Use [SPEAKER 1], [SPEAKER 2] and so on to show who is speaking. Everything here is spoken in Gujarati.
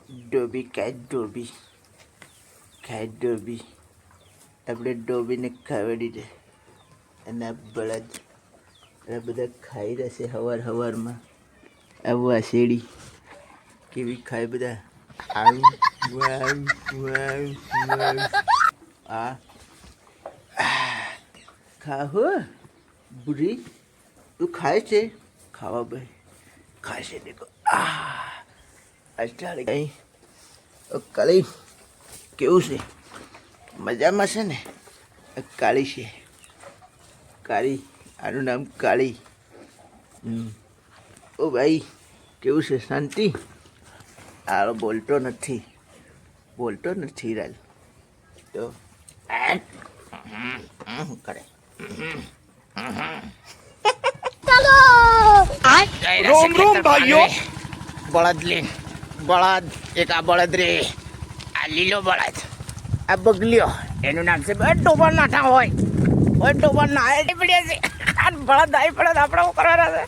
[SPEAKER 1] ડોબી ખાય ડોબી આપણે ડોબીને ખાવડી દે અને આ બળદ આ બધા ખાઈ રહેશે હવારમાં આવું આ શેરડી કેવી ખાય બધા આ ખાહો બુરી તું ખાય છે ખાવા ભાઈ ખાશે દેખો અચાડે કઈ કાળી કેવું છે મજામાં છે ને કાળી છે કાળી આનું નામ કાળી ઓ ભાઈ કેવું છે શાંતિ આ બોલતો નથી રાલ તો કરે
[SPEAKER 2] રોમ ભાઈઓ બળદ એક આ બળદ રે આ લીલો બળદ આ બગલ્યો એનું નામ છે ડોબર નાઠા હોય ડોબર ના પડ્યા છે બળદ આવી પડે આપણે કરવાના છે